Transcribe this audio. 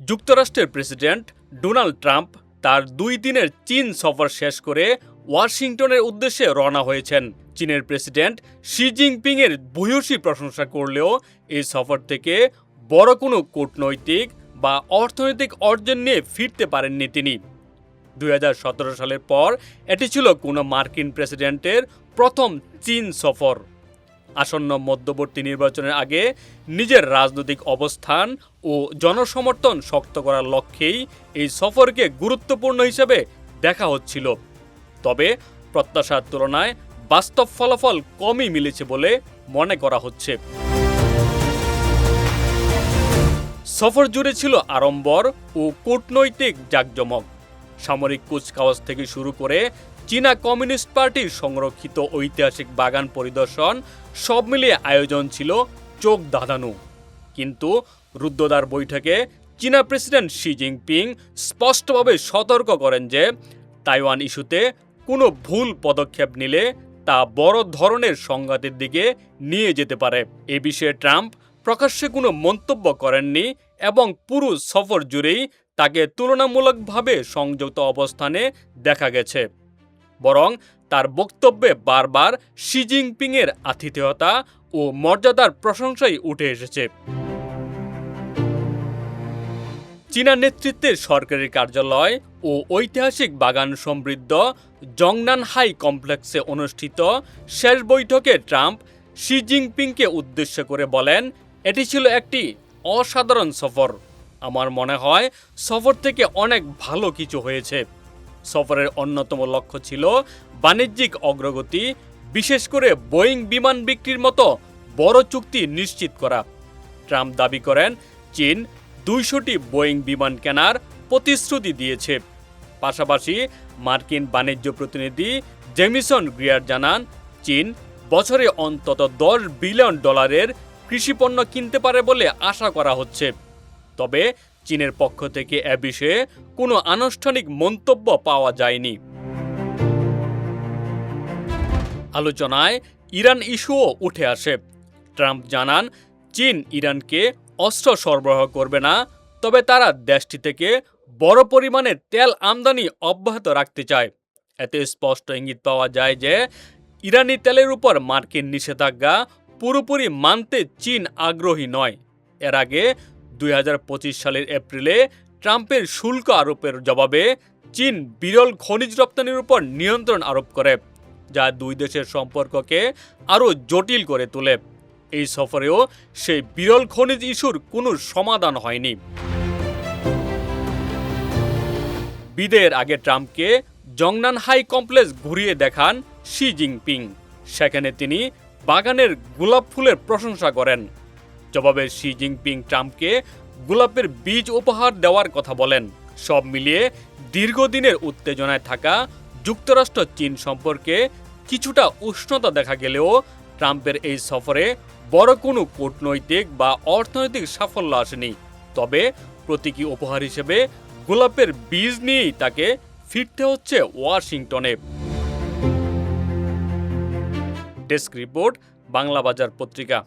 যুক্তরাষ্ট্রের president Donald Trump তার 2 দিনের চীন সফর শেষ করে ওয়াশিংটনের উদ্দেশ্যে রওনা হয়েছেন। চীনের প্রেসিডেন্ট শি জিনপিং এর ভূয়সী প্রশংসা করলেও এই সফর থেকে বড় কোনো কূটনৈতিক বা অর্থনৈতিক অর্জন নিয়ে ফিরতে পারেননি তিনি। 2017 সালের পর এটি ছিল কোনো মার্কিন প্রেসিডেন্টের প্রথম চীন সফর। আসন্ন মধ্যবর্তী নির্বাচনের আগে নিজের রাজনৈতিক অবস্থান ও জনসমর্থন শক্ত করার লক্ষ্যেই এই সফরকে গুরুত্বপূর্ণ হিসেবে দেখা হচ্ছিল। তবে প্রত্যাশার তুলনায় বাস্তব ফলাফল কমই মিলেছে বলে মনে করা হচ্ছে। সফর জুড়ে ছিল আড়ম্বর ও কূটনৈতিক জাঁকজমক। সামরিক কুচকাওয়াজ থেকে শুরু করে চীনা কমিউনিস্ট পার্টির সংরক্ষিত ঐতিহাসিক বাগান পরিদর্শন, সব মিলিয়ে আয়োজন ছিল চোখ ধাঁধানো। কিন্তু রুদ্ধদ্বার বৈঠকে চীনা প্রেসিডেন্ট শি জিনপিং স্পষ্টভাবে সতর্ক করেন যে তাইওয়ান ইস্যুতে কোনো ভুল পদক্ষেপ নিলে তা বড় ধরনের সংঘাতের দিকে নিয়ে যেতে পারে। এ বিষয়ে ট্রাম্প প্রকাশ্যে কোনো মন্তব্য করেননি এবং পুরো সফর জুড়েই তাকে তুলনামূলকভাবে সংযত অবস্থানে দেখা গেছে। বরং তার বক্তব্যে বারবার শি জিনপিংয়ের আতিথেয়তা ও মর্যাদার প্রশংসাই উঠে এসেছে। চীনা নেতৃত্বের সরকারি কার্যালয় ও ঐতিহাসিক বাগান সমৃদ্ধ জংনানহাই কমপ্লেক্সে অনুষ্ঠিত শেষ বৈঠকে ট্রাম্প শি জিনপিংকে উদ্দেশ্য করে বলেন, এটি ছিল একটি অসাধারণ সফর। আমার মনে হয় সফর থেকে অনেক ভালো কিছু হয়েছে। সফরের অন্যতম লক্ষ্য ছিল বাণিজ্যিক অগ্রগতি, বিশেষ করে বোয়িং বিমান বিক্রির মতো বড় চুক্তি নিশ্চিত করা। ট্রাম্প দাবি করেন চীন 200টি বোয়িং বিমান কেনার প্রতিশ্রুতি দিয়েছে। পাশাপাশি মার্কিন বাণিজ্য প্রতিনিধি জেমিসন গ্রিয়ার জানান, চীন বছরে অন্তত $10 বিলিয়ন কৃষিপণ্য কিনতে পারে বলে আশা করা হচ্ছে। তবে চীনের পক্ষ থেকে এ বিষয়ে কোনো আনুষ্ঠানিক মন্তব্য পাওয়া যায়নি। আলোচনায় ইরান ইস্যুও উঠে আসে। ট্রাম্প জানান, চীন ইরানকে অস্ত্র সরবরাহ করবে না, তবে তারা দেশটি থেকে বড় পরিমাণে তেল আমদানি অব্যাহত রাখতে চায়। এতে স্পষ্ট ইঙ্গিত পাওয়া যায় যে ইরানি তেলের উপর মার্কিন নিষেধাজ্ঞা পুরোপুরি মানতে চীন আগ্রহী নয়। এর আগে 2025 সালের এপ্রিলে ট্রাম্পের শুল্ক আরোপের জবাবে চীন বিরল খনিজ রপ্তানির উপর নিয়ন্ত্রণ আরোপ করে, যা দুই দেশের সম্পর্ককে আরও জটিল করে তোলে। এই সফরেও সেই বিরল খনিজ ইস্যুর কোনো সমাধান হয়নি। বিদায়ের আগে ট্রাম্পকে জংনানহাই কমপ্লেক্স ঘুরিয়ে দেখান শি জিনপিং। সেখানে তিনি বাগানের গোলাপ ফুলের প্রশংসা করেন। জবাবে শি জিনপিং ট্রাম্পকে গোলাপের বীজ উপহার দেওয়ার কথা বলেন। সব মিলিয়ে দীর্ঘদিনের উত্তেজনায় থাকা যুক্তরাষ্ট্র চীন সম্পর্কে কিছুটা উষ্ণতা দেখা গেলেও ট্রাম্পের এই সফরে বড় কোনো কূটনৈতিক বা অর্থনৈতিক সাফল্য আসেনি। তবে প্রতীকী উপহার হিসেবে গোলাপের বীজ নিয়েই তাকে ফিরতে হচ্ছে ওয়াশিংটনে। ডেস্ক রিপোর্ট, বাংলা বাজার পত্রিকা।